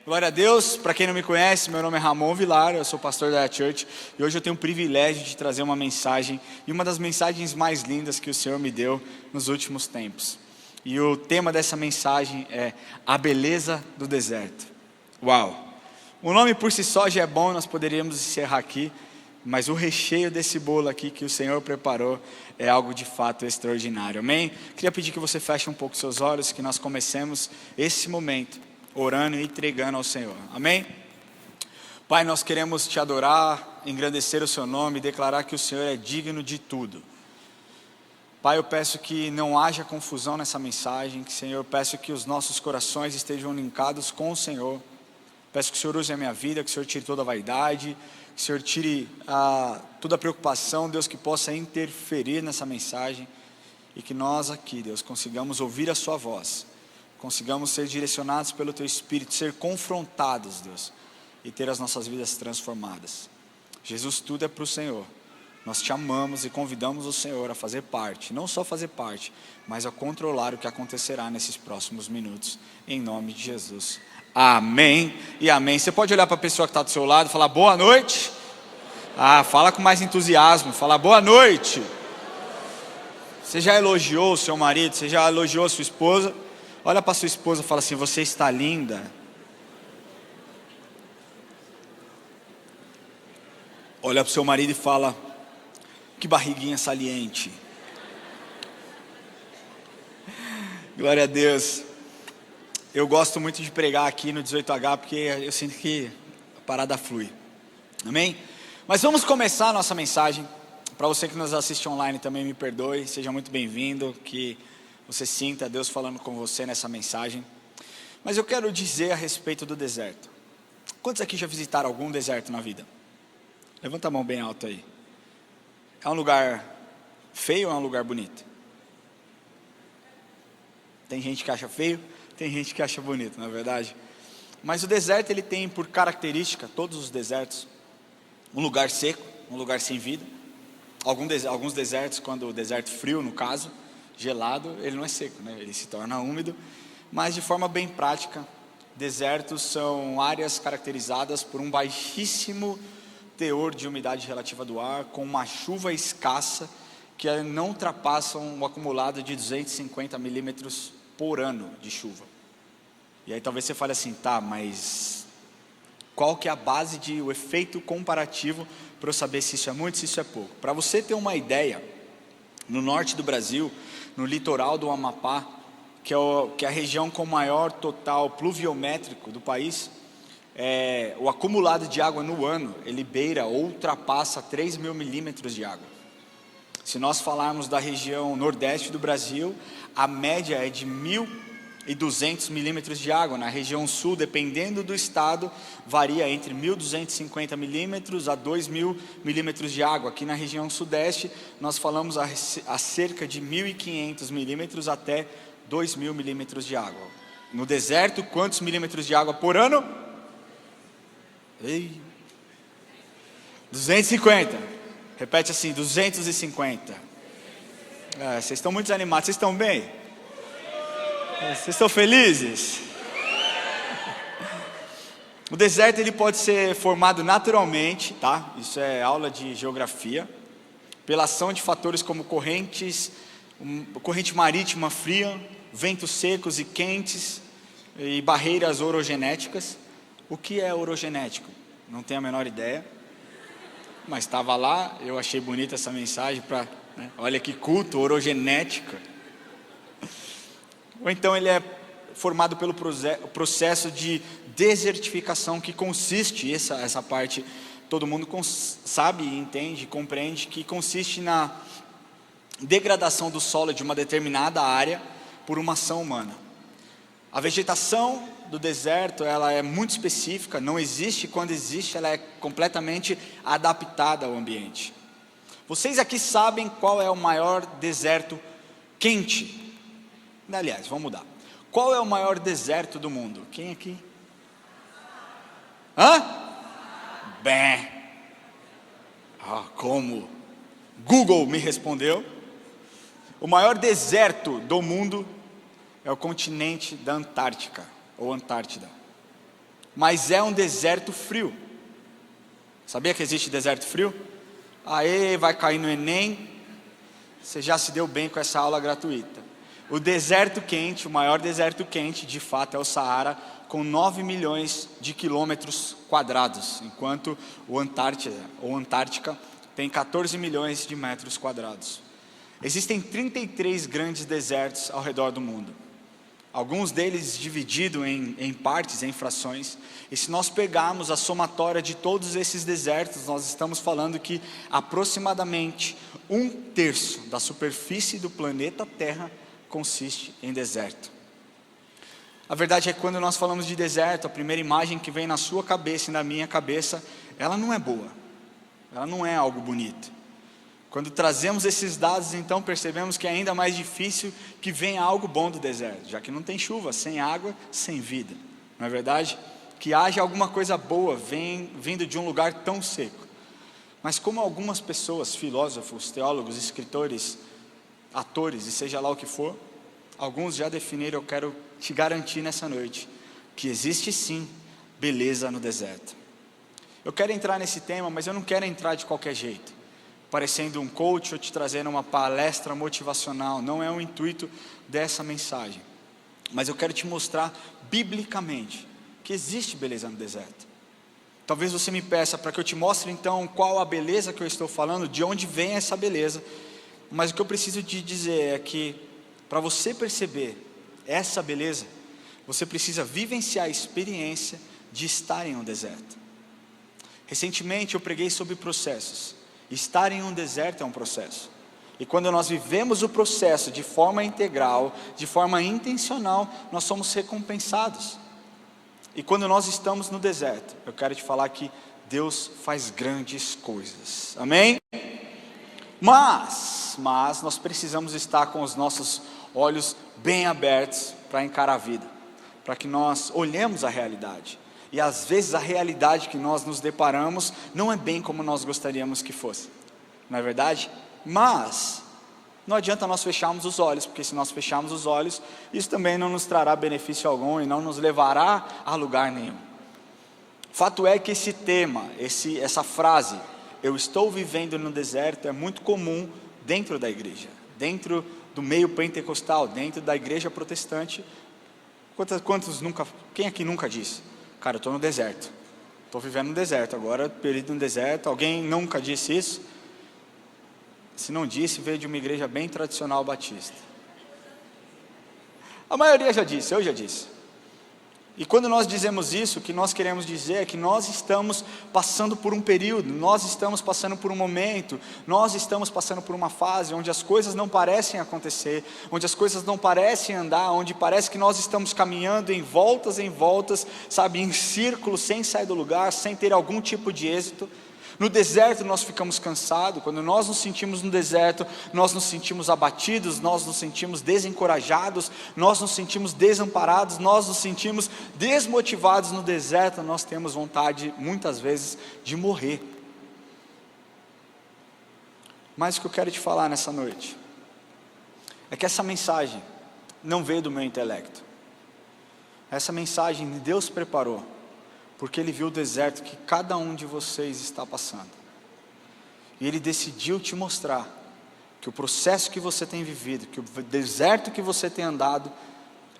Glória a Deus. Para quem não me conhece, meu nome é Ramon Vilar, eu sou pastor da Church e hoje eu tenho o privilégio de trazer uma mensagem, e uma das mensagens mais lindas que o Senhor me deu nos últimos tempos. E o tema dessa mensagem é a beleza do deserto. Uau! O nome por si só já é bom, nós poderíamos encerrar aqui, mas o recheio desse bolo aqui que o Senhor preparou é algo de fato extraordinário, amém? Queria pedir que você feche um pouco seus olhos, que nós comecemos esse momento orando e entregando ao Senhor, amém? Pai, nós queremos te adorar, engrandecer o seu nome e declarar que o Senhor é digno de tudo. Pai, eu peço que não haja confusão nessa mensagem, Senhor, eu peço que os nossos corações estejam linkados com o Senhor. Peço que o Senhor use a minha vida, que o Senhor tire toda a vaidade, que o Senhor tire toda a preocupação, Deus, que possa interferir nessa mensagem, e que nós aqui, Deus, consigamos ouvir a sua voz, consigamos ser direcionados pelo teu Espírito, ser confrontados, Deus, e ter as nossas vidas transformadas. Jesus, tudo é para o Senhor. Nós te amamos e convidamos o Senhor a fazer parte, não só fazer parte, mas a controlar o que acontecerá nesses próximos minutos, em nome de Jesus. Amém e amém. Você pode olhar para a pessoa que está do seu lado e falar boa noite. Fala com mais entusiasmo, fala boa noite. Você já elogiou o seu marido, você já elogiou a sua esposa? Olha para a sua esposa e fala assim: você está linda. Olha para o seu marido e fala: que barriguinha saliente. Glória a Deus. Eu gosto muito de pregar aqui no 18H, porque eu sinto que a parada flui, amém? Mas vamos começar a nossa mensagem. Para você que nos assiste online também, me perdoe, seja muito bem-vindo, que você sinta Deus falando com você nessa mensagem. Mas eu quero dizer a respeito do deserto. Quantos aqui já visitaram algum deserto na vida? Levanta a mão bem alto aí. É um lugar feio ou é um lugar bonito? Tem gente que acha feio, tem gente que acha bonito, não é verdade? Mas o deserto, ele tem por característica, todos os desertos, um lugar seco, um lugar sem vida. Alguns desertos, quando o deserto frio, no caso, gelado, ele não é seco, né? Ele se torna úmido. Mas de forma bem prática, desertos são áreas caracterizadas por um baixíssimo teor de umidade relativa do ar, com uma chuva escassa, que não ultrapassam o acumulado de 250 milímetros por ano de chuva. E aí talvez você fale assim: tá, mas qual que é a base o efeito comparativo para eu saber se isso é muito, se isso é pouco? Para você ter uma ideia, no norte do Brasil, no litoral do Amapá, que é a região com maior total pluviométrico do país, o acumulado de água no ano, ele beira ou ultrapassa 3 mil milímetros de água. Se nós falarmos da região nordeste do Brasil, a média é de 1.200 milímetros de água. Na região sul, dependendo do estado, varia entre 1.250 milímetros a 2.000 milímetros de água. Aqui na região sudeste, nós falamos a cerca de 1.500 milímetros até 2.000 milímetros de água. No deserto, quantos milímetros de água por ano? 250. Repete assim: 250. Vocês estão muito desanimados. Vocês estão bem? Vocês estão felizes? O deserto, ele pode ser formado naturalmente, tá? Isso é aula de geografia, pela ação de fatores como corrente marítima fria, ventos secos e quentes e barreiras orogenéticas. O que é orogenético? Não tenho a menor ideia, mas estava lá, eu achei bonita essa mensagem olha que culto, orogenética. Ou então ele é formado pelo processo de desertificação, que consiste, essa parte todo mundo sabe, entende, compreende, que consiste na degradação do solo de uma determinada área por uma ação humana. A vegetação do deserto, ela é muito específica, não existe, quando existe, ela é completamente adaptada ao ambiente. Vocês aqui sabem qual é o maior deserto quente? Aliás, vamos mudar. Qual é o maior deserto do mundo? Quem aqui? Bem. Como? Google me respondeu. O maior deserto do mundo é o continente da Antártica, ou Antártida. mas é um deserto frio. Sabia que existe deserto frio? Aê, vai cair no Enem, você já se deu bem com essa aula gratuita. O deserto quente, o maior deserto quente, de fato é o Saara, com 9 milhões de quilômetros quadrados, enquanto o Antártica tem 14 milhões de metros quadrados. Existem 33 grandes desertos ao redor do mundo, alguns deles divididos em partes, em frações, e se nós pegarmos a somatória de todos esses desertos, nós estamos falando que aproximadamente 1/3 da superfície do planeta Terra consiste em deserto. A verdade é que quando nós falamos de deserto, a primeira imagem que vem na sua cabeça e na minha cabeça, ela não é boa, ela não é algo bonito. Quando trazemos esses dados, então percebemos que é ainda mais difícil que venha algo bom do deserto, já que não tem chuva, sem água, sem vida, não é verdade? Que haja alguma coisa boa vindo de um lugar tão seco. Mas como algumas pessoas, filósofos, teólogos, escritores, atores e seja lá o que for, alguns já definiram, eu quero te garantir nessa noite, que existe sim beleza no deserto. Eu quero entrar nesse tema, mas eu não quero entrar de qualquer jeito, parecendo um coach ou te trazendo uma palestra motivacional. Não é o intuito dessa mensagem, mas eu quero te mostrar biblicamente que existe beleza no deserto. Talvez você me peça para que eu te mostre então qual a beleza que eu estou falando, de onde vem essa beleza, mas o que eu preciso te dizer é que para você perceber essa beleza, você precisa vivenciar a experiência de estar em um deserto. Recentemente eu preguei sobre processos. Estar em um deserto é um processo. E quando nós vivemos o processo de forma integral, de forma intencional, nós somos recompensados. E quando nós estamos no deserto, eu quero te falar que Deus faz grandes coisas. Amém? Mas nós precisamos estar com os nossos olhos bem abertos para encarar a vida, para que nós olhemos a realidade. E às vezes a realidade que nós nos deparamos não é bem como nós gostaríamos que fosse, não é verdade? Mas não adianta nós fecharmos os olhos, porque se nós fecharmos os olhos, isso também não nos trará benefício algum e não nos levará a lugar nenhum. Fato é que esse tema, essa frase, eu estou vivendo no deserto, é muito comum dentro da igreja, dentro do meio pentecostal, dentro da igreja protestante. Quem aqui nunca disse? Cara, eu estou no deserto, estou vivendo no deserto, agora perdido no deserto. Alguém nunca disse isso? Se não disse, veio de uma igreja bem tradicional batista. A maioria já disse, eu já disse. E quando nós dizemos isso, o que nós queremos dizer é que nós estamos passando por um período, nós estamos passando por um momento, nós estamos passando por uma fase onde as coisas não parecem acontecer, onde as coisas não parecem andar, onde parece que nós estamos caminhando em voltas, sabe, em círculos, sem sair do lugar, sem ter algum tipo de êxito. No deserto nós ficamos cansados. Quando nós nos sentimos no deserto, nós nos sentimos abatidos, nós nos sentimos desencorajados, nós nos sentimos desamparados, nós nos sentimos desmotivados. No deserto nós temos vontade, muitas vezes, de morrer. Mas o que eu quero te falar nessa noite é que essa mensagem não veio do meu intelecto. Essa mensagem Deus preparou porque Ele viu o deserto que cada um de vocês está passando. E Ele decidiu te mostrar que o processo que você tem vivido, que o deserto que você tem andado,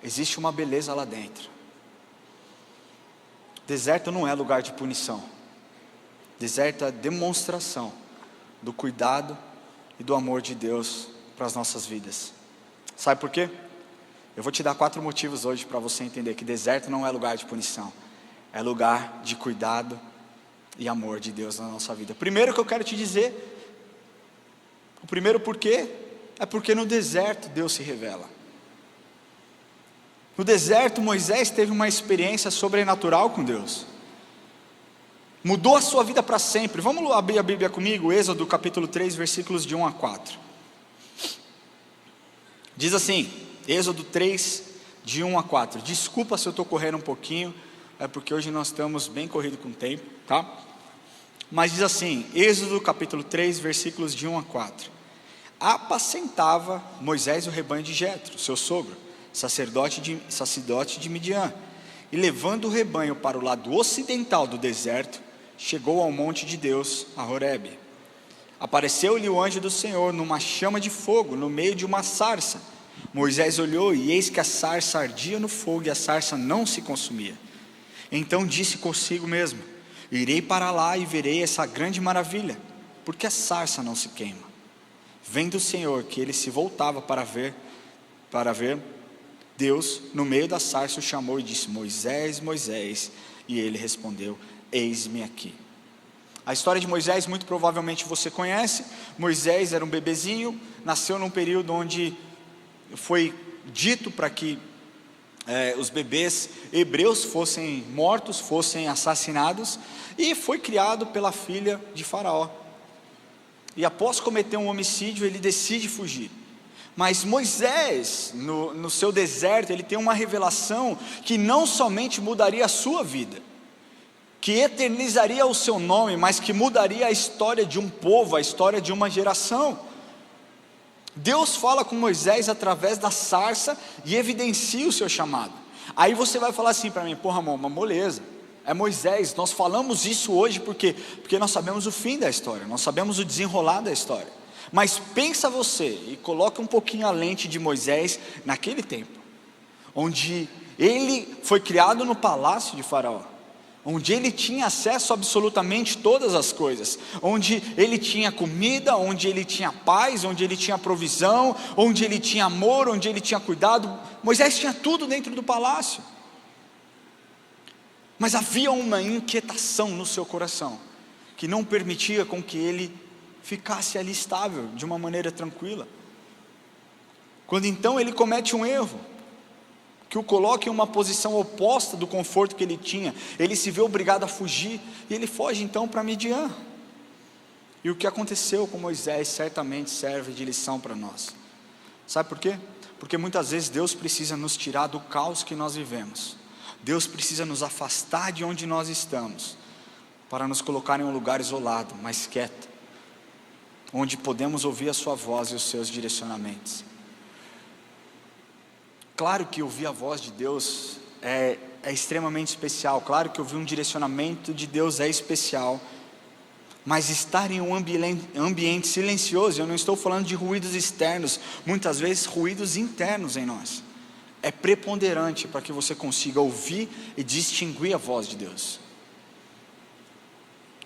existe uma beleza lá dentro. Deserto não é lugar de punição. Deserto é demonstração do cuidado e do amor de Deus para as nossas vidas. Sabe por quê? Eu vou te dar 4 motivos hoje para você entender que deserto não é lugar de punição. É lugar de cuidado e amor de Deus na nossa vida. Primeiro que eu quero te dizer, o primeiro porquê, é porque no deserto Deus se revela. No deserto Moisés teve uma experiência sobrenatural com Deus. Mudou a sua vida para sempre. Vamos abrir a Bíblia comigo, Êxodo capítulo 3, versículos de 1 a 4. Diz assim, Êxodo 3, de 1 a 4. Desculpa se eu estou correndo um pouquinho, é porque hoje nós estamos bem corrido com o tempo, tá? Mas diz assim, Êxodo capítulo 3, versículos de 1 a 4. Apacentava Moisés o rebanho de Jetro, seu sogro, sacerdote de Midian. e levando o rebanho para o lado ocidental do deserto, chegou ao monte de Deus, a Horebe. Apareceu-lhe o anjo do Senhor numa chama de fogo, no meio de uma sarça. Moisés olhou, e eis que a sarça ardia no fogo, e a sarça não se consumia. Então disse consigo mesmo: irei para lá e verei essa grande maravilha, porque a sarça não se queima. Vendo o Senhor que ele se voltava para ver, Deus, no meio da sarça, o chamou e disse: Moisés, Moisés. E ele respondeu: eis-me aqui. A história de Moisés muito provavelmente você conhece. Moisés era um bebezinho, nasceu num período onde foi dito para que os bebês hebreus fossem mortos, fossem assassinados, e foi criado pela filha de Faraó. E após cometer um homicídio, ele decide fugir. Mas Moisés, no seu deserto, ele tem uma revelação que não somente mudaria a sua vida, que eternizaria o seu nome, mas que mudaria a história de um povo, a história de uma geração. Deus fala com Moisés através da sarça e evidencia o seu chamado. Aí você vai falar assim para mim: porra, amor, uma moleza, é Moisés. Nós falamos isso hoje porque nós sabemos o fim da história, nós sabemos o desenrolar da história. Mas pensa você e coloca um pouquinho a lente de Moisés naquele tempo, onde ele foi criado no palácio de Faraó, onde ele tinha acesso a absolutamente todas as coisas, onde ele tinha comida, onde ele tinha paz, onde ele tinha provisão, onde ele tinha amor, onde ele tinha cuidado. Moisés tinha tudo dentro do palácio, mas havia uma inquietação no seu coração, que não permitia com que ele ficasse ali estável, de uma maneira tranquila. Quando então ele comete um erro, que o coloca em uma posição oposta do conforto que ele tinha, ele se vê obrigado a fugir, e ele foge então para Midian. E o que aconteceu com Moisés certamente serve de lição para nós. Sabe por quê? Porque muitas vezes Deus precisa nos tirar do caos que nós vivemos, Deus precisa nos afastar de onde nós estamos, para nos colocar em um lugar isolado, mais quieto, onde podemos ouvir a sua voz e os seus direcionamentos. Claro que ouvir a voz de Deus é extremamente especial, claro que ouvir um direcionamento de Deus é especial, mas estar em um ambiente silencioso, eu não estou falando de ruídos externos, muitas vezes ruídos internos em nós, é preponderante para que você consiga ouvir e distinguir a voz de Deus.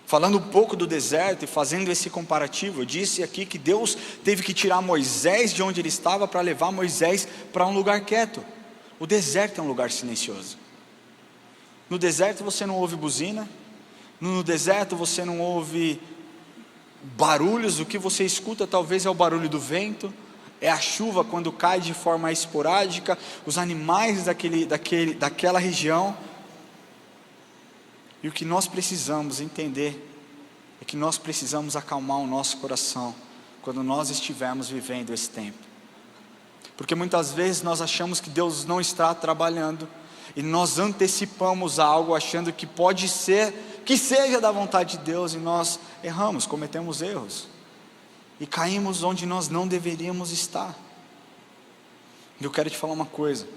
Falando um pouco do deserto e fazendo esse comparativo, eu disse aqui que Deus teve que tirar Moisés de onde ele estava para levar Moisés para um lugar quieto. O deserto é um lugar silencioso. No deserto você não ouve buzina, no deserto você não ouve barulhos, o que você escuta talvez é o barulho do vento, é a chuva quando cai de forma esporádica, os animais daquela região. E o que nós precisamos entender é que nós precisamos acalmar o nosso coração quando nós estivermos vivendo esse tempo, porque muitas vezes nós achamos que Deus não está trabalhando, e nós antecipamos algo achando que pode ser, que seja da vontade de Deus, e nós erramos, cometemos erros, e caímos onde nós não deveríamos estar. E eu quero te falar uma coisa,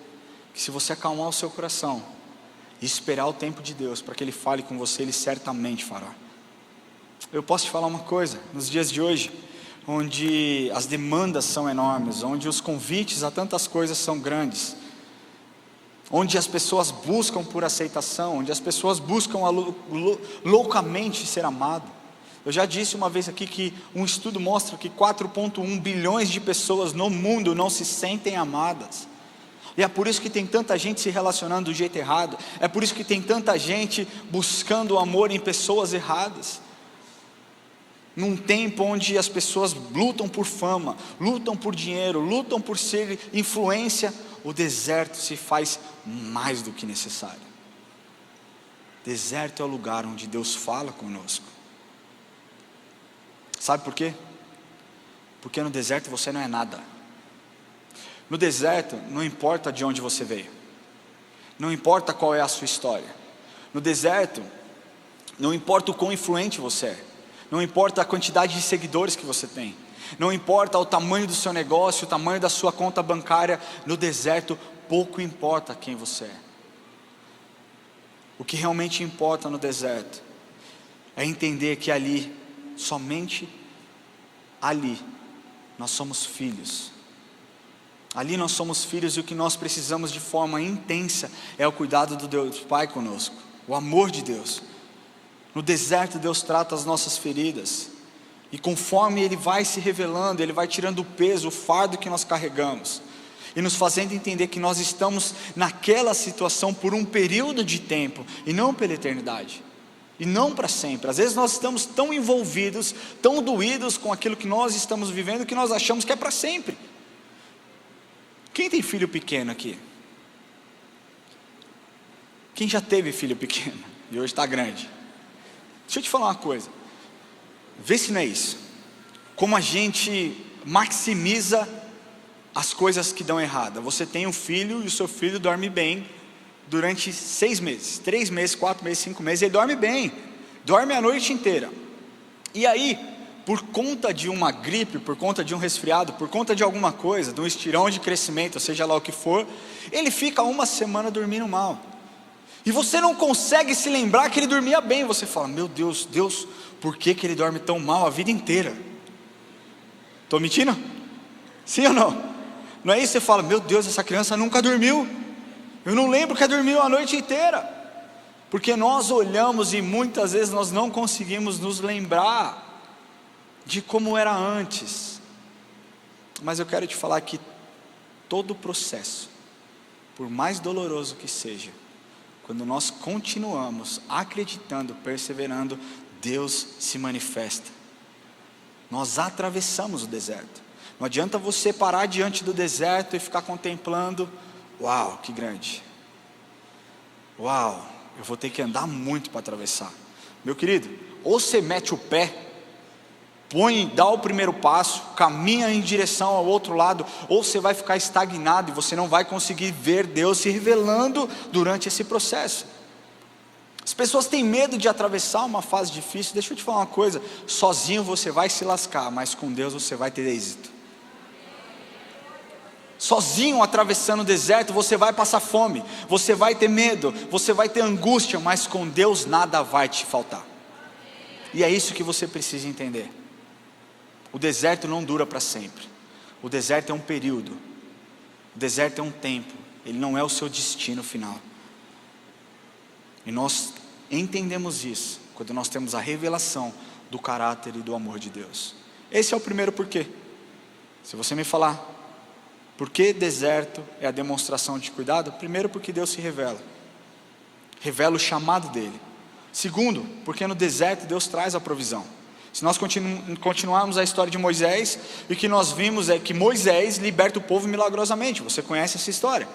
que se você acalmar o seu coração, e esperar o tempo de Deus para que Ele fale com você, Ele certamente fará. Eu posso te falar uma coisa, nos dias de hoje, onde as demandas são enormes, onde os convites a tantas coisas são grandes, onde as pessoas buscam por aceitação, onde as pessoas buscam loucamente ser amado. Eu já disse uma vez aqui que um estudo mostra que 4,1 bilhões de pessoas no mundo não se sentem amadas. E é por isso que tem tanta gente se relacionando do jeito errado, é por isso que tem tanta gente buscando o amor em pessoas erradas. Num tempo onde as pessoas lutam por fama, lutam por dinheiro, lutam por ser influência, o deserto se faz mais do que necessário. Deserto é o lugar onde Deus fala conosco. Sabe por quê? Porque no deserto você não é nada. No deserto, não importa de onde você veio, não importa qual é a sua história. No deserto, não importa o quão influente você é, não importa a quantidade de seguidores que você tem, não importa o tamanho do seu negócio, o tamanho da sua conta bancária. No deserto, pouco importa quem você é. O que realmente importa no deserto é entender que ali, somente ali, nós somos filhos. Ali nós somos filhos e o que nós precisamos de forma intensa é o cuidado do Deus Pai conosco, o amor de Deus. No deserto Deus trata as nossas feridas, e conforme Ele vai se revelando, Ele vai tirando o peso, o fardo que nós carregamos, e nos fazendo entender que nós estamos naquela situação por um período de tempo, e não pela eternidade, e não para sempre. Às vezes nós estamos tão envolvidos, tão doídos com aquilo que nós estamos vivendo, que nós achamos que é para sempre. Quem tem filho pequeno aqui? Quem já teve filho pequeno e hoje está grande? Deixa eu te falar uma coisa, vê se não é isso, como a gente maximiza as coisas que dão errado. Você tem um filho e o seu filho dorme bem durante 6 meses, 3 meses, 4 meses, 5 meses, ele dorme bem, dorme a noite inteira, e aí, por conta de uma gripe, por conta de um resfriado, por conta de alguma coisa, de um estirão de crescimento, seja lá o que for, ele fica 1 semana dormindo mal, e você não consegue se lembrar que ele dormia bem. Você fala, meu Deus, por que ele dorme tão mal a vida inteira? Estou mentindo? Sim ou não? Não é isso? Você fala, meu Deus, essa criança nunca dormiu, eu não lembro que dormiu a noite inteira, porque nós olhamos e muitas vezes nós não conseguimos nos lembrar de como era antes. Mas eu quero te falar que todo o processo, por mais doloroso que seja, quando nós continuamos acreditando, perseverando, Deus se manifesta. Nós atravessamos o deserto. Não adianta você parar diante do deserto e ficar contemplando, uau, que grande, uau, eu vou ter que andar muito para atravessar. Meu querido, ou você mete o pé, dá o primeiro passo, caminha em direção ao outro lado, ou você vai ficar estagnado e você não vai conseguir ver Deus se revelando durante esse processo. As pessoas têm medo de atravessar uma fase difícil. Deixa eu te falar uma coisa, sozinho você vai se lascar, mas com Deus você vai ter êxito. Sozinho atravessando o deserto você vai passar fome, você vai ter medo, você vai ter angústia, mas com Deus nada vai te faltar. E é isso que você precisa entender. O deserto não dura para sempre. O deserto é um período. O deserto é um tempo. Ele não é o seu destino final. E nós entendemos isso quando nós temos a revelação do caráter e do amor de Deus. Esse é o primeiro porquê. Se você me falar, por que deserto é a demonstração de cuidado? Primeiro, porque Deus se revela. Revela o chamado dele. Segundo, porque no deserto Deus traz a provisão. Se nós continuarmos a história de Moisés, o que nós vimos é que Moisés liberta o povo milagrosamente. Você conhece essa história?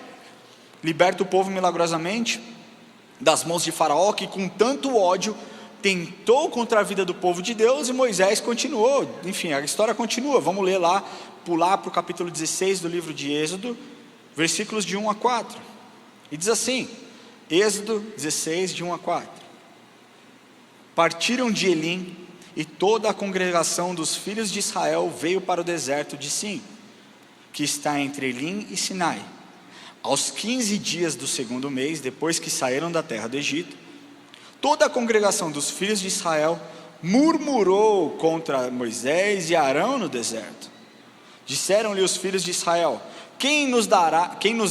Liberta o povo milagrosamente das mãos de Faraó, que com tanto ódio tentou contra a vida do povo de Deus, e Moisés continuou. Enfim, a história continua. Vamos ler lá, pular para o capítulo 16 do livro de Êxodo, versículos de 1 a 4. E diz assim, Êxodo 16, de 1 a 4. Partiram de Elim, e toda a congregação dos filhos de Israel veio para o deserto de Sim, que está entre Elim e Sinai. Aos 15 dias do 2º mês, depois que saíram da terra do Egito, toda a congregação dos filhos de Israel murmurou contra Moisés e Arão no deserto. Disseram-lhe os filhos de Israel, quem nos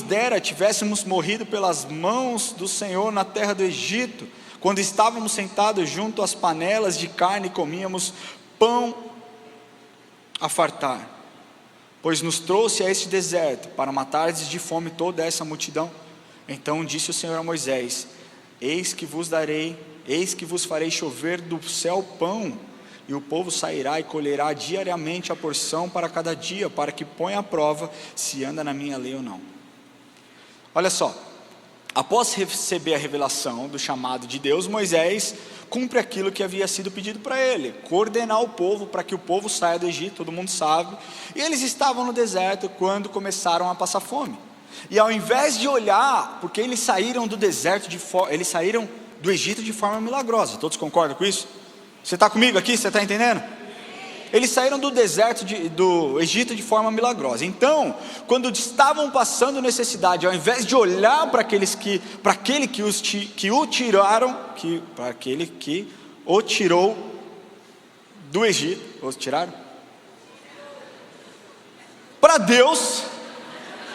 dera tivéssemos morrido pelas mãos do Senhor na terra do Egito, quando estávamos sentados junto às panelas de carne, comíamos pão a fartar, pois nos trouxe a este deserto, para matardes de fome toda essa multidão. Então disse o Senhor a Moisés, eis que vos farei chover do céu pão, e o povo sairá e colherá diariamente a porção para cada dia, para que ponha à prova se anda na minha lei ou não. Olha só, após receber a revelação do chamado de Deus, Moisés cumpre aquilo que havia sido pedido para ele, coordenar o povo para que o povo saia do Egito, todo mundo sabe, e eles estavam no deserto quando começaram a passar fome, e ao invés de olhar, porque eles saíram do deserto, eles saíram do Egito de forma milagrosa, todos concordam com isso? Você está comigo aqui? Você está entendendo? eles saíram do deserto do Egito de forma milagrosa. Então, quando estavam passando necessidade, ao invés de olhar para aquele que o tirou do Egito, os tiraram? Para Deus,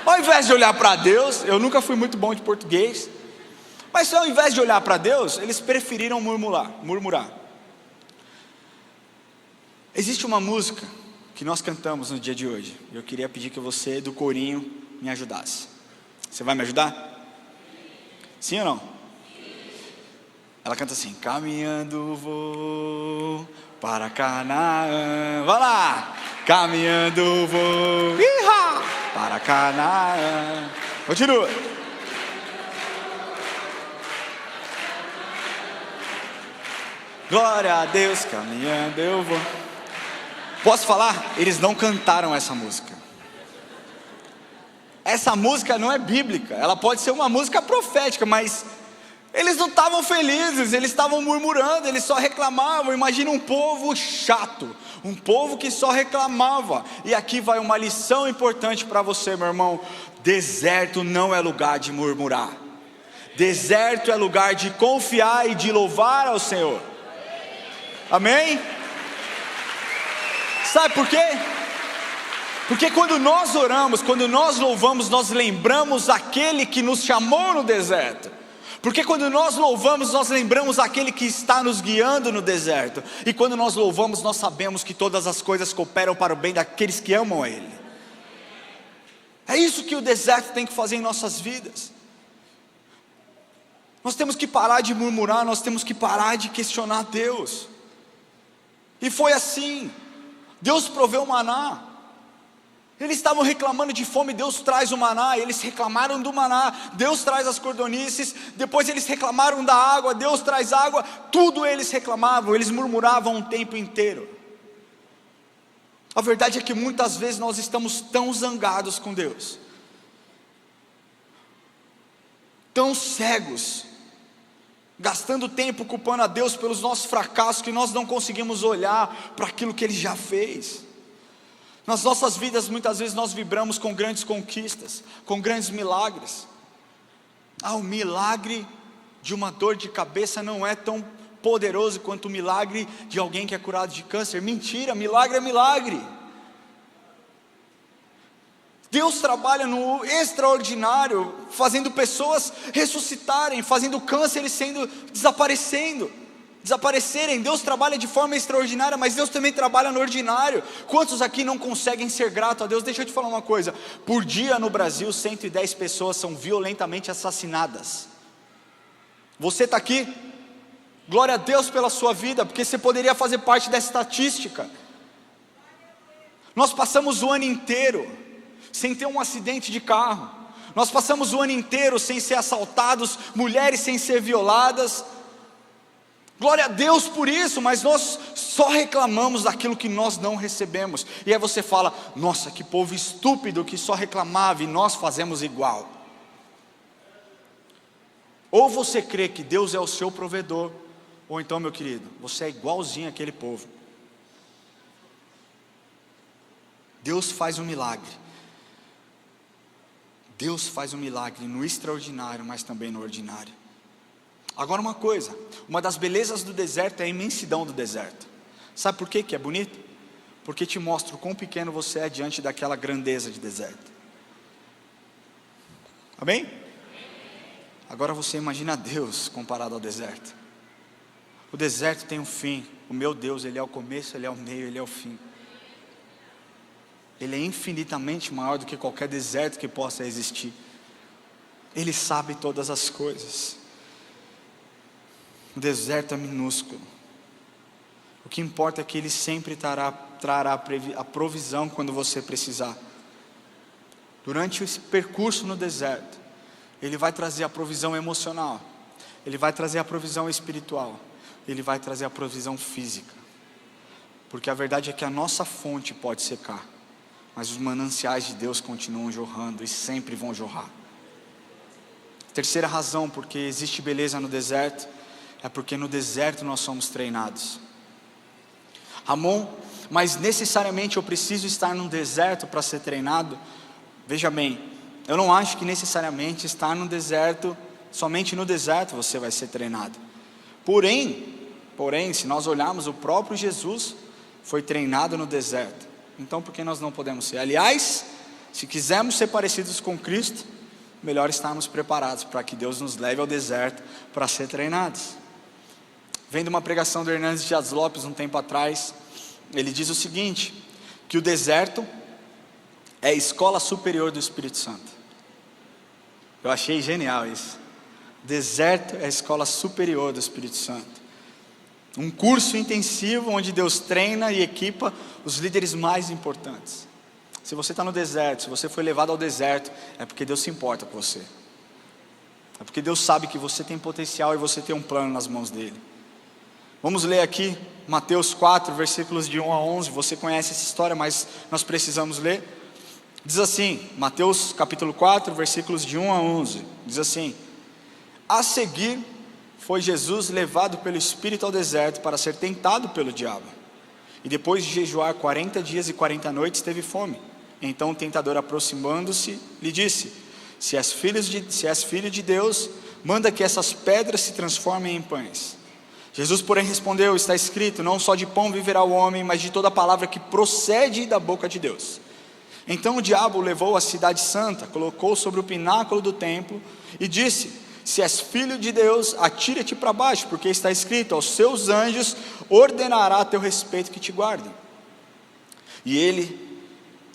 ao invés de olhar para Deus, eu nunca fui muito bom de português, mas ao invés de olhar para Deus, eles preferiram murmurar. Existe uma música que nós cantamos no dia de hoje. Eu queria pedir que você do corinho me ajudasse. Você vai me ajudar? Sim ou não? Ela canta assim: caminhando vou para Canaã. Vai lá! Caminhando vou para Canaã. Continua. Glória a Deus, caminhando eu vou. Posso falar? Eles não cantaram essa música. Essa música não é bíblica. Ela pode ser uma música profética, mas eles não estavam felizes, eles estavam murmurando, eles só reclamavam. Imagina um povo chato, um povo que só reclamava. E aqui vai uma lição importante para você, meu irmão: deserto não é lugar de murmurar, deserto é lugar de confiar e de louvar ao Senhor. Amém? Sabe por quê? Porque quando nós oramos, quando nós louvamos, nós lembramos aquele que nos chamou no deserto. Porque quando nós louvamos, nós lembramos aquele que está nos guiando no deserto. E quando nós louvamos, nós sabemos que todas as coisas cooperam para o bem daqueles que amam a Ele. É isso que o deserto tem que fazer em nossas vidas. Nós temos que parar de murmurar, nós temos que parar de questionar Deus. E foi assim. Deus proveu o maná. Eles estavam reclamando de fome, Deus traz o maná. Eles reclamaram do maná, Deus traz as cordonices. Depois eles reclamaram da água, Deus traz água. Tudo eles reclamavam, eles murmuravam o tempo inteiro. A verdade é que muitas vezes nós estamos tão zangados com Deus, tão cegos, gastando tempo culpando a Deus pelos nossos fracassos, que nós não conseguimos olhar para aquilo que Ele já fez. Nas nossas vidas, muitas vezes nós vibramos com grandes conquistas, com grandes milagres. O milagre de uma dor de cabeça não é tão poderoso quanto o milagre de alguém que é curado de câncer. Mentira, milagre é milagre. Deus trabalha no extraordinário, fazendo pessoas ressuscitarem, fazendo cânceres desaparecerem. Deus trabalha de forma extraordinária, mas Deus também trabalha no ordinário. Quantos aqui não conseguem ser gratos a Deus? Deixa eu te falar uma coisa: por dia no Brasil, 110 pessoas são violentamente assassinadas. Você está aqui, glória a Deus pela sua vida, porque você poderia fazer parte dessa estatística. Nós passamos o ano inteiro sem ter um acidente de carro. Nós passamos o ano inteiro sem ser assaltados, mulheres sem ser violadas. Glória a Deus por isso, mas nós só reclamamos daquilo que nós não recebemos. E aí você fala: nossa, que povo estúpido que só reclamava, e nós fazemos igual. Ou você crê que Deus é o seu provedor, ou então, meu querido, você é igualzinho àquele povo. Deus faz um milagre. Deus faz um milagre no extraordinário, mas também no ordinário. Agora uma coisa, uma das belezas do deserto é a imensidão do deserto. Sabe por que é bonito? Porque te mostra o quão pequeno você é diante daquela grandeza de deserto. Amém? Agora você imagina Deus comparado ao deserto. O deserto tem um fim. O meu Deus, Ele é o começo, Ele é o meio, Ele é o fim. Ele é infinitamente maior do que qualquer deserto que possa existir. Ele sabe todas as coisas. O deserto é minúsculo. O que importa é que Ele sempre trará a provisão quando você precisar. Durante esse percurso no deserto, Ele vai trazer a provisão emocional, Ele vai trazer a provisão espiritual, Ele vai trazer a provisão física. Porque a verdade é que a nossa fonte pode secar, mas os mananciais de Deus continuam jorrando e sempre vão jorrar. Terceira razão porque existe beleza no deserto, é porque no deserto nós somos treinados. Ramon, mas necessariamente eu preciso estar num deserto para ser treinado? Veja bem, eu não acho que necessariamente estar no deserto, somente no deserto você vai ser treinado. Porém, se nós olharmos, o próprio Jesus foi treinado no deserto. Então por que nós não podemos ser? Aliás, se quisermos ser parecidos com Cristo, melhor estarmos preparados para que Deus nos leve ao deserto para ser treinados. Vendo uma pregação do Hernandes Dias Lopes um tempo atrás, ele diz o seguinte, que o deserto é a escola superior do Espírito Santo. Eu achei genial isso. Deserto é a escola superior do Espírito Santo. Um curso intensivo onde Deus treina e equipa os líderes mais importantes. Se você está no deserto, se você foi levado ao deserto, é porque Deus se importa com você. É porque Deus sabe que você tem potencial e você tem um plano nas mãos dele. Vamos ler aqui Mateus 4, versículos de 1 a 11. Você conhece essa história, mas nós precisamos ler. Diz assim, Mateus capítulo 4, versículos de 1 a 11. Diz assim: a seguir foi Jesus levado pelo Espírito ao deserto para ser tentado pelo diabo. E depois de jejuar 40 dias e 40 noites, teve fome. Então o tentador, aproximando-se, lhe disse: se és filho de Deus, manda que essas pedras se transformem em pães. Jesus, porém, respondeu: está escrito, não só de pão viverá o homem, mas de toda palavra que procede da boca de Deus. Então o diabo o levou à cidade santa, colocou sobre o pináculo do templo e disse: se és filho de Deus, atira-te para baixo, porque está escrito, aos seus anjos ordenará a teu respeito que te guardem. E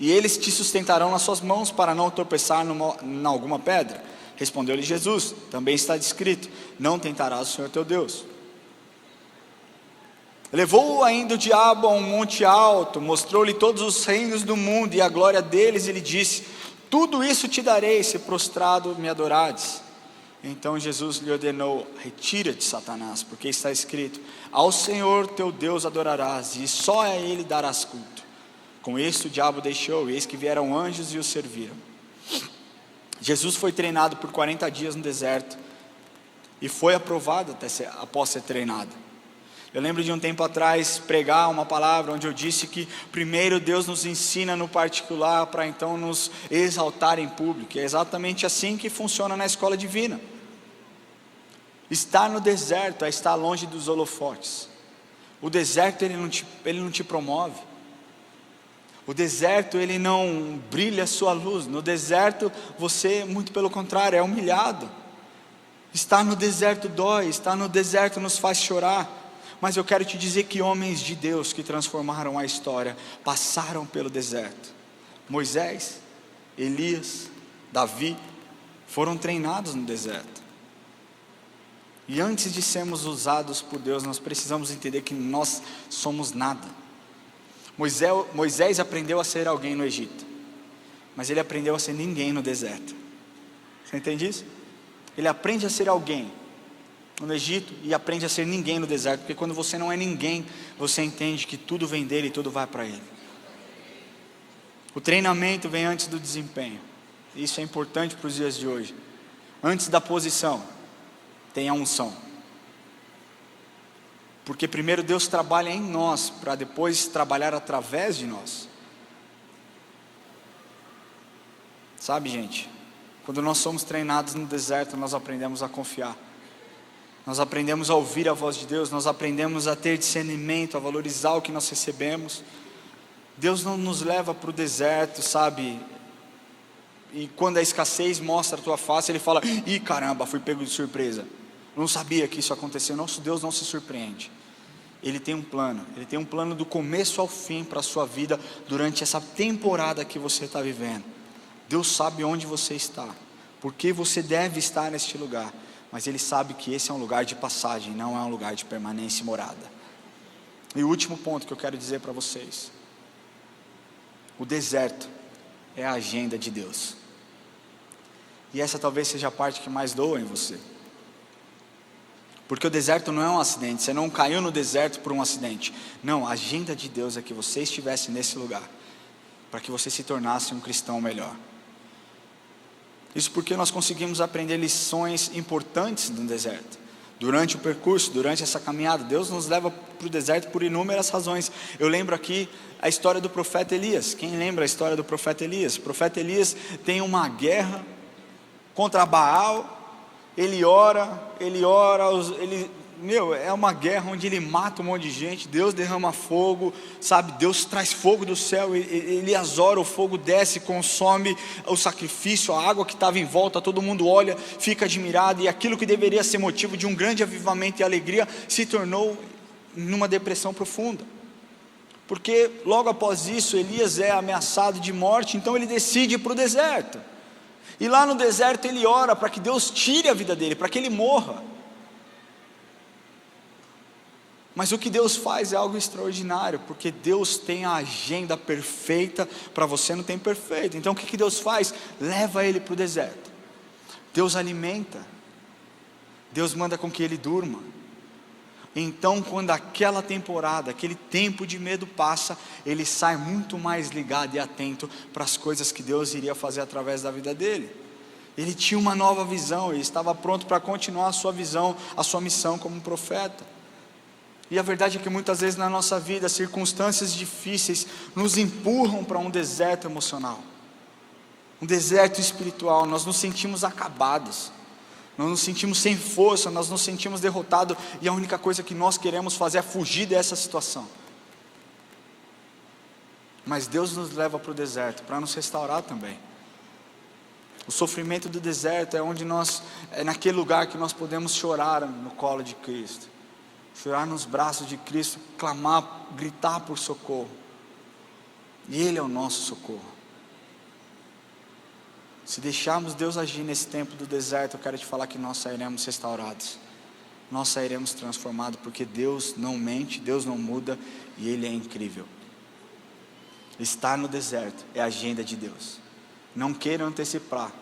eles te sustentarão nas suas mãos, para não tropeçar em alguma pedra. Respondeu-lhe Jesus: também está escrito, não tentarás o Senhor teu Deus. Levou-o ainda o diabo a um monte alto, mostrou-lhe todos os reinos do mundo e a glória deles, e lhe disse: tudo isso te darei, se prostrado me adorares. Então Jesus lhe ordenou: retira-te, Satanás, porque está escrito, ao Senhor teu Deus adorarás, e só a Ele darás culto. Com isto o diabo deixou, e eis que vieram anjos e o serviram. Jesus foi treinado por 40 dias no deserto, e foi aprovado após ser treinado. Eu lembro de um tempo atrás pregar uma palavra onde eu disse que primeiro Deus nos ensina no particular para então nos exaltar em público. É exatamente assim que funciona na escola divina. Estar no deserto é estar longe dos holofotes. O deserto ele não te promove. O deserto ele não brilha a sua luz. No deserto você, muito pelo contrário, é humilhado. Estar no deserto dói, estar no deserto nos faz chorar. Mas eu quero te dizer que homens de Deus que transformaram a história passaram pelo deserto. Moisés, Elias, Davi foram treinados no deserto. E antes de sermos usados por Deus, nós precisamos entender que nós somos nada. Moisés aprendeu a ser alguém no Egito, mas ele aprendeu a ser ninguém no deserto. Você entende isso? Ele aprende a ser alguém no Egito e aprende a ser ninguém no deserto, porque quando você não é ninguém, você entende que tudo vem dele e tudo vai para ele. O treinamento vem antes do desempenho. Isso é importante para os dias de hoje. Antes da posição, tem a unção. Porque primeiro Deus trabalha em nós, para depois trabalhar através de nós. Sabe, gente, quando nós somos treinados no deserto, nós aprendemos a confiar. Nós aprendemos a ouvir a voz de Deus, nós aprendemos a ter discernimento, a valorizar o que nós recebemos. Deus não nos leva para o deserto, sabe? E quando a escassez mostra a tua face, Ele fala: ih, caramba, fui pego de surpresa. Não sabia que isso aconteceu. Nosso Deus não se surpreende. Ele tem um plano do começo ao fim para a sua vida, durante essa temporada que você está vivendo. Deus sabe onde você está, porque você deve estar neste lugar. Mas Ele sabe que esse é um lugar de passagem, não é um lugar de permanência e morada. E o último ponto que eu quero dizer para vocês: o deserto é a agenda de Deus. E essa talvez seja a parte que mais doa em você. Porque o deserto não é um acidente, você não caiu no deserto por um acidente. Não, a agenda de Deus é que você estivesse nesse lugar, para que você se tornasse um cristão melhor. Isso porque nós conseguimos aprender lições importantes no deserto. Durante o percurso, durante essa caminhada, Deus nos leva para o deserto por inúmeras razões. Eu lembro aqui a história do profeta Elias. Quem lembra a história do profeta Elias? O profeta Elias tem uma guerra contra Baal. Ele ora, é uma guerra onde ele mata um monte de gente. Deus derrama fogo, sabe? Deus traz fogo do céu. Elias ora, o fogo desce, consome o sacrifício, a água que estava em volta. Todo mundo olha, fica admirado, e aquilo que deveria ser motivo de um grande avivamento e alegria se tornou numa depressão profunda, porque logo após isso Elias é ameaçado de morte. Então ele decide ir para o deserto, e lá no deserto ele ora para que Deus tire a vida dele, para que ele morra. Mas o que Deus faz é algo extraordinário, porque Deus tem a agenda perfeita, para você não tem perfeito. Então o que Deus faz? Leva ele para o deserto. Deus alimenta, Deus manda com que ele durma. Então quando aquela temporada, aquele tempo de medo passa, ele sai muito mais ligado e atento para as coisas que Deus iria fazer através da vida dele. Ele tinha uma nova visão, ele estava pronto para continuar a sua visão, a sua missão como profeta. E a verdade é que muitas vezes na nossa vida, circunstâncias difíceis nos empurram para um deserto emocional, um deserto espiritual. Nós nos sentimos acabados, nós nos sentimos sem força, nós nos sentimos derrotados, e a única coisa que nós queremos fazer é fugir dessa situação. Mas Deus nos leva para o deserto para nos restaurar também. O sofrimento do deserto é naquele lugar que nós podemos chorar no colo de Cristo, chorar nos braços de Cristo, clamar, gritar por socorro, e Ele é o nosso socorro. Se deixarmos Deus agir nesse tempo do deserto, eu quero te falar que nós sairemos restaurados, nós sairemos transformados, porque Deus não mente, Deus não muda, e Ele é incrível. Estar no deserto é a agenda de Deus. Não queira antecipar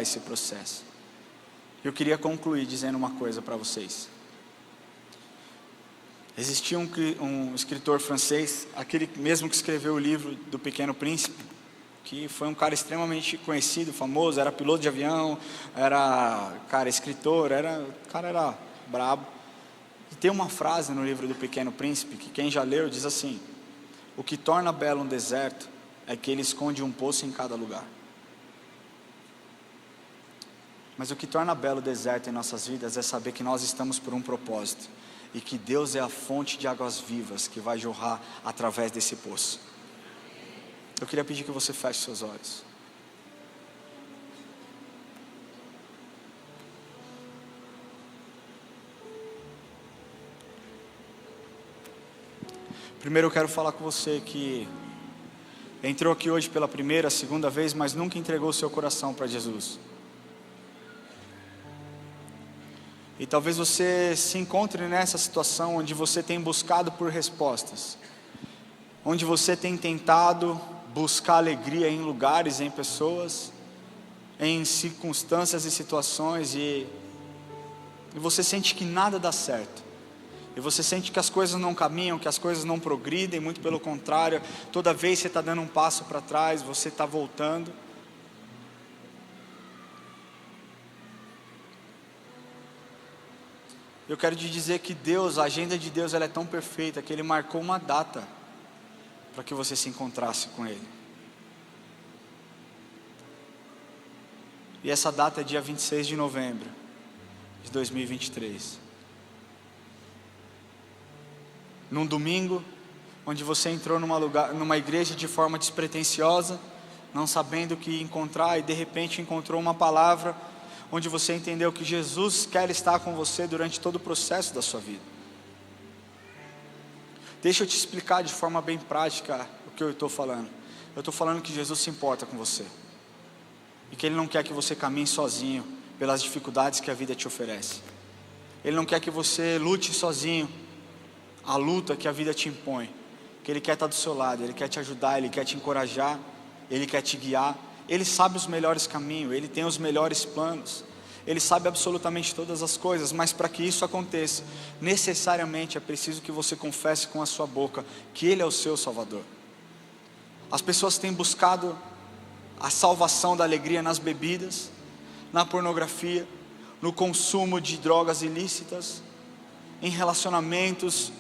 esse processo. Eu queria concluir dizendo uma coisa para vocês. Existia um escritor francês, aquele mesmo que escreveu o livro do Pequeno Príncipe, que foi um cara extremamente conhecido, famoso, era piloto de avião, era escritor, o cara era brabo. E tem uma frase no livro do Pequeno Príncipe, que quem já leu diz assim: o que torna belo um deserto é que ele esconde um poço em cada lugar. Mas o que torna belo o deserto em nossas vidas é saber que nós estamos por um propósito, e que Deus é a fonte de águas vivas que vai jorrar através desse poço. Eu queria pedir que você feche seus olhos. Primeiro eu quero falar com você que entrou aqui hoje pela primeira, segunda vez, mas nunca entregou o seu coração para Jesus. E talvez você se encontre nessa situação onde você tem buscado por respostas, onde você tem tentado buscar alegria em lugares, em pessoas, em circunstâncias e situações, e você sente que nada dá certo, e você sente que as coisas não caminham, que as coisas não progridem, muito pelo contrário, toda vez você está dando um passo para trás, você está voltando. Eu quero te dizer que Deus, a agenda de Deus, ela é tão perfeita, que Ele marcou uma data para que você se encontrasse com Ele. E essa data é dia 26 de novembro de 2023. Num domingo, onde você entrou numa igreja de forma despretensiosa, não sabendo o que encontrar, e de repente encontrou uma palavra, onde você entendeu que Jesus quer estar com você durante todo o processo da sua vida. Deixa eu te explicar de forma bem prática o que eu estou falando. Eu estou falando que Jesus se importa com você, e que Ele não quer que você caminhe sozinho pelas dificuldades que a vida te oferece. Ele não quer que você lute sozinho a luta que a vida te impõe, que Ele quer estar do seu lado, Ele quer te ajudar, Ele quer te encorajar, Ele quer te guiar. Ele sabe os melhores caminhos, Ele tem os melhores planos, Ele sabe absolutamente todas as coisas, mas para que isso aconteça, necessariamente é preciso que você confesse com a sua boca que Ele é o seu Salvador. As pessoas têm buscado a salvação da alegria nas bebidas, na pornografia, no consumo de drogas ilícitas, em relacionamentos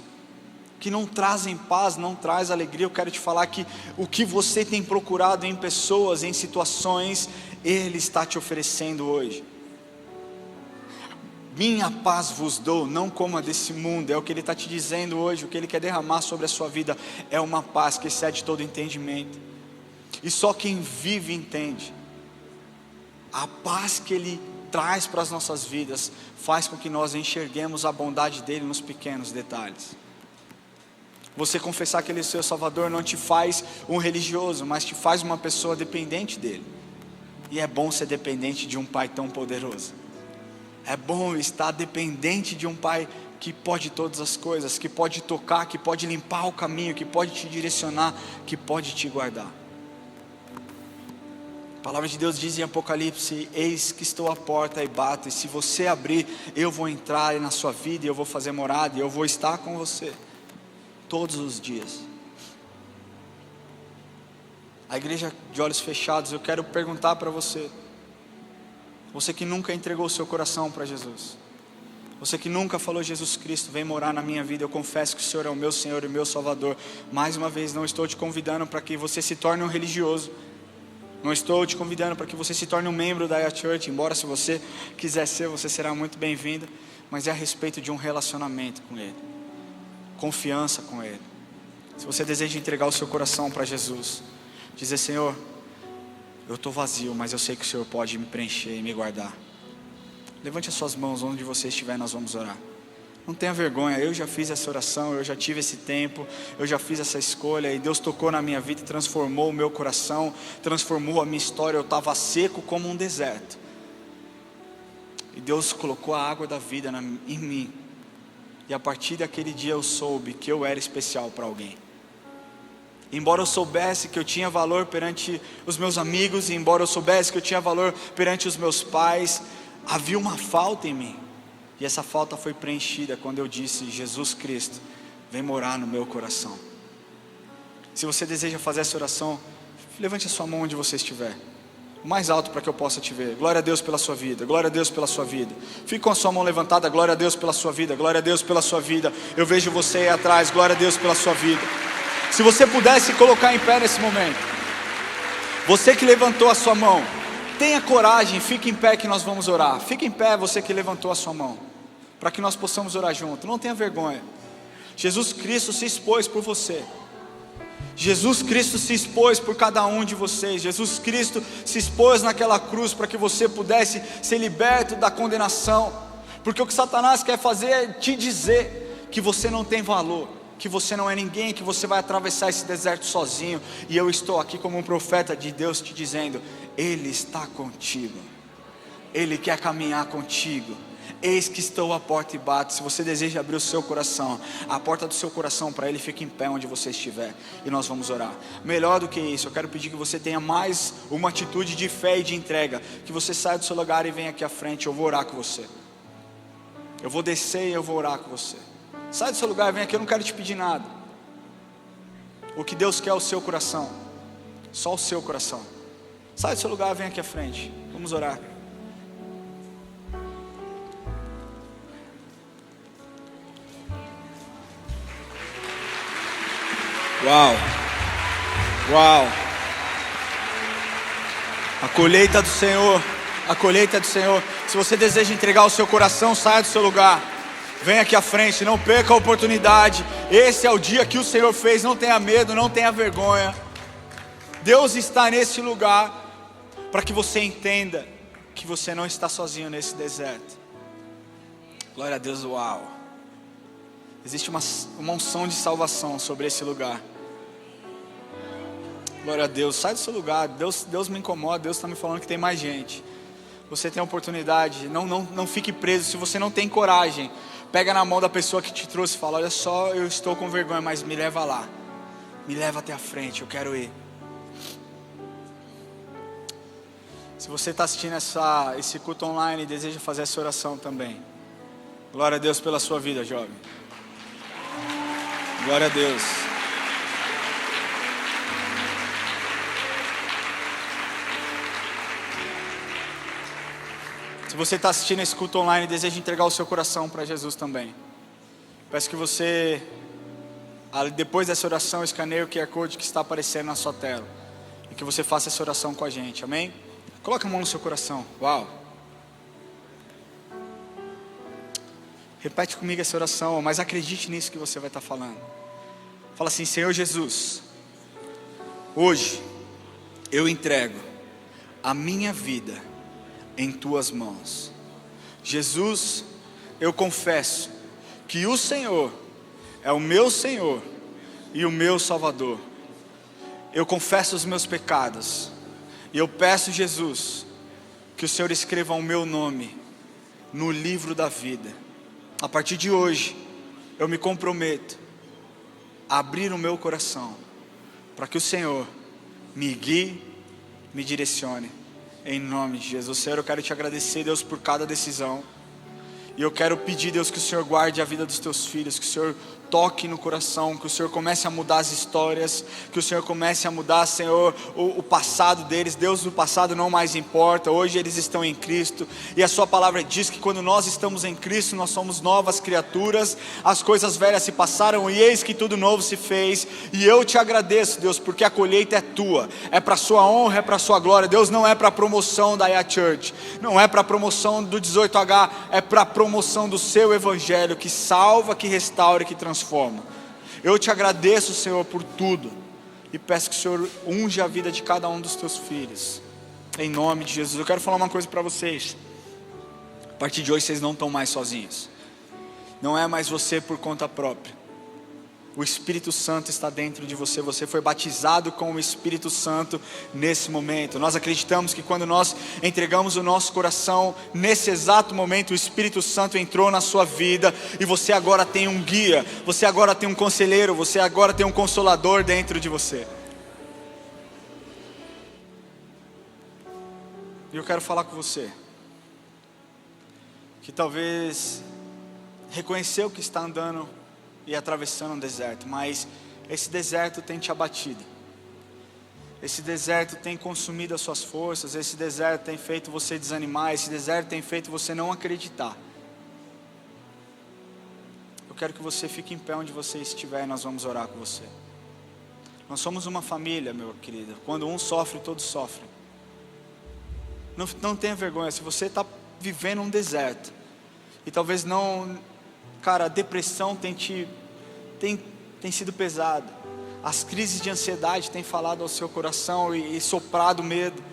que não trazem paz, não traz alegria. Eu quero te falar que o que você tem procurado em pessoas, em situações, Ele está te oferecendo hoje. Minha paz vos dou, não como a desse mundo. É o que Ele está te dizendo hoje. O que Ele quer derramar sobre a sua vida é uma paz que excede todo entendimento, e só quem vive entende. A paz que Ele traz para as nossas vidas faz com que nós enxerguemos a bondade dEle nos pequenos detalhes. Você confessar que Ele é seu Salvador não te faz um religioso, mas te faz uma pessoa dependente dEle. E é bom ser dependente de um Pai tão poderoso. É bom estar dependente de um Pai que pode todas as coisas, que pode tocar, que pode limpar o caminho, que pode te direcionar, que pode te guardar. A palavra de Deus diz em Apocalipse: eis que estou à porta e bato, e se você abrir, eu vou entrar na sua vida, e eu vou fazer morada, e eu vou estar com você todos os dias. A igreja de olhos fechados, eu quero perguntar para você, você que nunca entregou o seu coração para Jesus, você que nunca falou: Jesus Cristo, vem morar na minha vida, eu confesso que o Senhor é o meu Senhor e o meu Salvador. Mais uma vez, não estou te convidando para que você se torne um religioso, não estou te convidando para que você se torne um membro da iChurch, embora se você quiser ser, você será muito bem-vindo, mas é a respeito de um relacionamento com Ele, confiança com Ele. Se você deseja entregar o seu coração para Jesus, dizer: Senhor, eu estou vazio, mas eu sei que o Senhor pode me preencher e me guardar. Levante as suas mãos onde você estiver, nós vamos orar. Não tenha vergonha, eu já fiz essa oração, eu já tive esse tempo, eu já fiz essa escolha, e Deus tocou na minha vida e transformou o meu coração, transformou a minha história. Eu estava seco como um deserto, e Deus colocou a água da vida em mim, e a partir daquele dia eu soube que eu era especial para alguém. Embora eu soubesse que eu tinha valor perante os meus amigos, e embora eu soubesse que eu tinha valor perante os meus pais, havia uma falta em mim, e essa falta foi preenchida quando eu disse: Jesus Cristo, vem morar no meu coração. Se você deseja fazer essa oração, levante a sua mão onde você estiver, o mais alto para que eu possa te ver. Glória a Deus pela sua vida, glória a Deus pela sua vida. Fique com a sua mão levantada. Glória a Deus pela sua vida, glória a Deus pela sua vida. Eu vejo você aí atrás. Glória a Deus pela sua vida. Se você pudesse colocar em pé nesse momento, você que levantou a sua mão, tenha coragem, fique em pé que nós vamos orar. Fique em pé, você que levantou a sua mão, para que nós possamos orar junto. Não tenha vergonha. Jesus Cristo se expôs por você. Jesus Cristo se expôs por cada um de vocês. Jesus Cristo se expôs naquela cruz para que você pudesse ser liberto da condenação. Porque o que Satanás quer fazer é te dizer que você não tem valor, que você não é ninguém, que você vai atravessar esse deserto sozinho. E eu estou aqui como um profeta de Deus te dizendo: Ele está contigo, Ele quer caminhar contigo. Eis que estou à porta e bato. Se você deseja abrir o seu coração, a porta do seu coração para Ele, fique em pé onde você estiver, e nós vamos orar. Melhor do que isso, eu quero pedir que você tenha mais uma atitude de fé e de entrega, que você saia do seu lugar e venha aqui à frente. Eu vou orar com você, eu vou descer e eu vou orar com você. Sai do seu lugar, vem aqui, eu não quero te pedir nada. O que Deus quer é o seu coração, só o seu coração. Sai do seu lugar, vem aqui à frente, vamos orar. Uau, uau. A colheita do Senhor, a colheita do Senhor. Se você deseja entregar o seu coração, saia do seu lugar, venha aqui à frente, não perca a oportunidade. Esse é o dia que o Senhor fez. Não tenha medo, não tenha vergonha. Deus está nesse lugar para que você entenda que você não está sozinho nesse deserto. Glória a Deus. Uau. Existe uma unção de salvação sobre esse lugar. Glória a Deus. Sai do seu lugar. Deus me incomoda. Deus está me falando que tem mais gente. Você tem a oportunidade. Não fique preso. Se você não tem coragem, pega na mão da pessoa que te trouxe e fala: olha só, eu estou com vergonha, mas me leva lá, me leva até a frente, eu quero ir. Se você está assistindo esse culto online e deseja fazer essa oração também, glória a Deus pela sua vida, jovem. Glória a Deus. Se você está assistindo esse culto online e deseja entregar o seu coração para Jesus também, peço que você, depois dessa oração, escaneie o QR Code que está aparecendo na sua tela e que você faça essa oração com a gente, amém? Coloque a mão no seu coração. Uau! Repete comigo essa oração, mas acredite nisso que você vai estar falando. Fala assim: Senhor Jesus, hoje eu entrego a minha vida em tuas mãos. Jesus, eu confesso que o Senhor é o meu Senhor e o meu Salvador. Eu confesso os meus pecados e eu peço, Jesus, que o Senhor escreva o meu nome no livro da vida. A partir de hoje, eu me comprometo a abrir o meu coração para que o Senhor me guie, me direcione, em nome de Jesus. Senhor, eu quero te agradecer, Deus, por cada decisão. E eu quero pedir, Deus, que o Senhor guarde a vida dos teus filhos, que o Senhor toque no coração, que o Senhor comece a mudar as histórias, que o Senhor comece a mudar, Senhor, o passado deles. Deus, o passado não mais importa, hoje eles estão em Cristo, e a sua palavra diz que quando nós estamos em Cristo, nós somos novas criaturas, as coisas velhas se passaram e eis que tudo novo se fez. E eu te agradeço, Deus, porque a colheita é tua, é para a sua honra, é para a sua glória. Deus, não é para a promoção da IA Church, não é para a promoção do 18H, é para a promoção do seu evangelho, que salva, que restaura, que transforma. Eu te agradeço, Senhor, por tudo, e peço que o Senhor unja a vida de cada um dos teus filhos, em nome de Jesus. Eu quero falar uma coisa para vocês: a partir de hoje vocês não estão mais sozinhos, não é mais você por conta própria. O Espírito Santo está dentro de você, você foi batizado com o Espírito Santo nesse momento. Nós acreditamos que quando nós entregamos o nosso coração, nesse exato momento o Espírito Santo entrou na sua vida, e você agora tem um guia, você agora tem um conselheiro, você agora tem um consolador dentro de você. E eu quero falar com você, que talvez reconheceu que está andando e atravessando um deserto, mas esse deserto tem te abatido, esse deserto tem consumido as suas forças, esse deserto tem feito você desanimar, esse deserto tem feito você não acreditar. Eu quero que você fique em pé onde você estiver e nós vamos orar com você. Nós somos uma família, meu querido. Quando um sofre, todos sofrem. Não tenha vergonha. Se você está vivendo um deserto e talvez não, cara, a depressão tem sido pesada, as crises de ansiedade têm falado ao seu coração e soprado medo.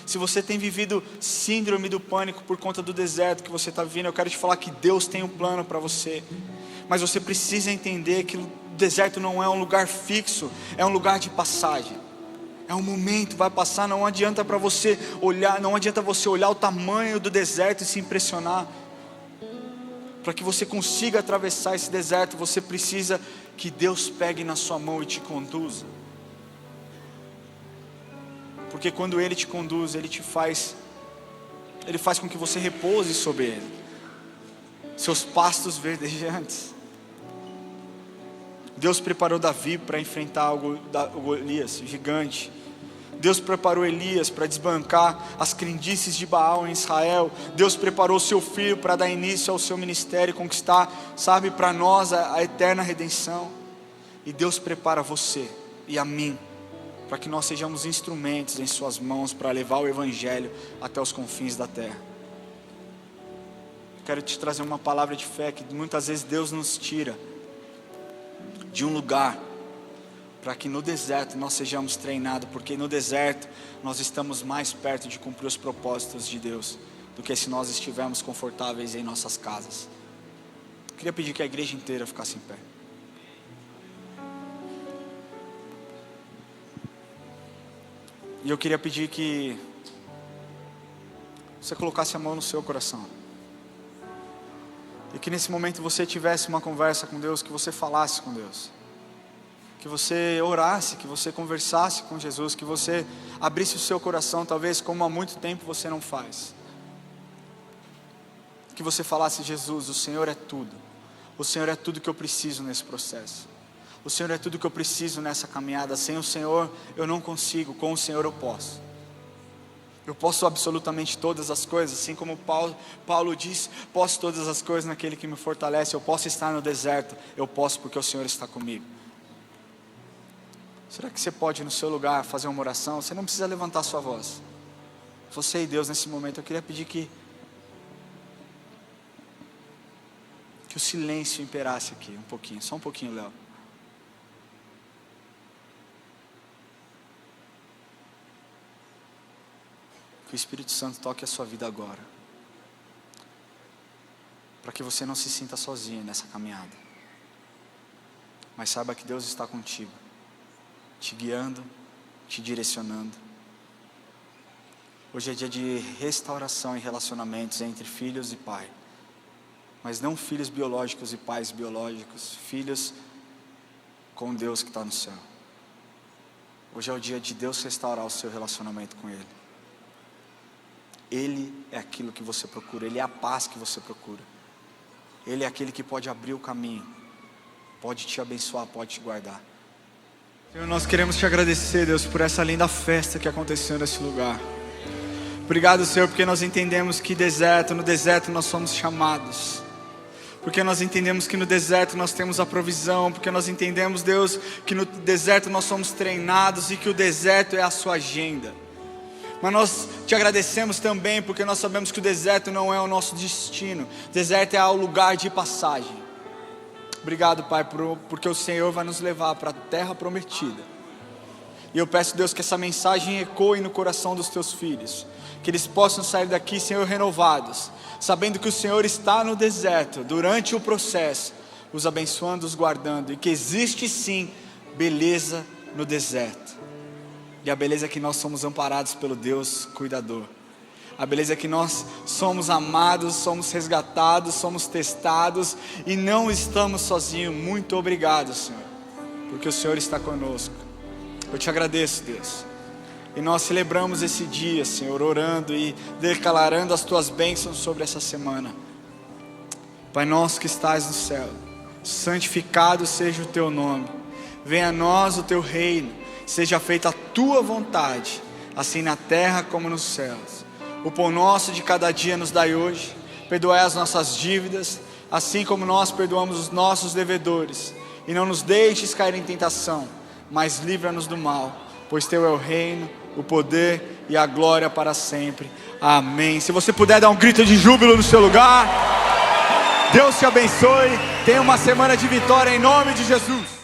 Se você tem vivido síndrome do pânico por conta do deserto que você está vivendo, eu quero te falar que Deus tem um plano para você, mas você precisa entender que o deserto não é um lugar fixo, é um lugar de passagem, é um momento, vai passar. Não adianta você olhar o tamanho do deserto e se impressionar. Para que você consiga atravessar esse deserto, você precisa que Deus pegue na sua mão e te conduza. Porque quando Ele te conduz, Ele faz com que você repouse sobre Ele, seus pastos verdejantes. Deus preparou Davi para enfrentar o Golias, gigante. Deus preparou Elias para desbancar as crendices de Baal em Israel. Deus preparou seu filho para dar início ao seu ministério e conquistar, para nós a eterna redenção. E Deus prepara você e a mim para que nós sejamos instrumentos em suas mãos para levar o evangelho até os confins da terra. Quero te trazer uma palavra de fé, que muitas vezes Deus nos tira de um lugar para que no deserto nós sejamos treinados, porque no deserto nós estamos mais perto de cumprir os propósitos de Deus do que se nós estivermos confortáveis em nossas casas. Queria pedir que a igreja inteira ficasse em pé. E eu queria pedir que você colocasse a mão no seu coração, e que nesse momento você tivesse uma conversa com Deus, que você falasse com Deus, que você orasse, que você conversasse com Jesus, que você abrisse o seu coração, talvez como há muito tempo você não faz. Que você falasse: Jesus, o Senhor é tudo. O Senhor é tudo que eu preciso nesse processo. O Senhor é tudo que eu preciso nessa caminhada. Sem o Senhor eu não consigo, com o Senhor eu posso. Eu posso absolutamente todas as coisas, assim como Paulo diz, posso todas as coisas naquele que me fortalece. Eu posso estar no deserto, eu posso porque o Senhor está comigo. Será que você pode no seu lugar fazer uma oração? Você não precisa levantar sua voz. Você e Deus nesse momento, eu queria pedir que o silêncio imperasse aqui, um pouquinho, só um pouquinho, Léo. Que o Espírito Santo toque a sua vida agora, para que você não se sinta sozinho nessa caminhada, mas saiba que Deus está contigo, te guiando, te direcionando. Hoje é dia de restauração em relacionamentos entre filhos e pai, mas não filhos biológicos e pais biológicos, filhos com Deus que está no céu. Hoje é o dia de Deus restaurar o seu relacionamento com Ele. Ele é aquilo que você procura, Ele é a paz que você procura. Ele é aquele que pode abrir o caminho, pode te abençoar, pode te guardar. Senhor, nós queremos te agradecer, Deus, por essa linda festa que aconteceu nesse lugar. Obrigado, Senhor, porque nós entendemos que no deserto nós somos chamados. Porque nós entendemos que no deserto nós temos a provisão. Porque nós entendemos, Deus, que no deserto nós somos treinados e que o deserto é a sua agenda. Mas nós te agradecemos também porque nós sabemos que o deserto não é o nosso destino. O deserto é o lugar de passagem. Obrigado, Pai, porque o Senhor vai nos levar para a terra prometida. E eu peço, Deus, que essa mensagem ecoe no coração dos teus filhos. Que eles possam sair daqui, Senhor, renovados, sabendo que o Senhor está no deserto, durante o processo, os abençoando, os guardando. E que existe sim beleza no deserto. E a beleza é que nós somos amparados pelo Deus cuidador. A beleza é que nós somos amados, somos resgatados, somos testados e não estamos sozinhos. Muito obrigado, Senhor, porque o Senhor está conosco. Eu te agradeço, Deus. E nós celebramos esse dia, Senhor, orando e declarando as tuas bênçãos sobre essa semana. Pai nosso que estás no céu, santificado seja o teu nome. Venha a nós o teu reino. Seja feita a tua vontade, assim na terra como nos céus. O pão nosso de cada dia nos dai hoje. Perdoai as nossas dívidas, assim como nós perdoamos os nossos devedores. E não nos deixes cair em tentação, mas livra-nos do mal. Pois teu é o reino, o poder e a glória para sempre. Amém. Se você puder dar um grito de júbilo no seu lugar. Deus te abençoe. Tenha uma semana de vitória em nome de Jesus.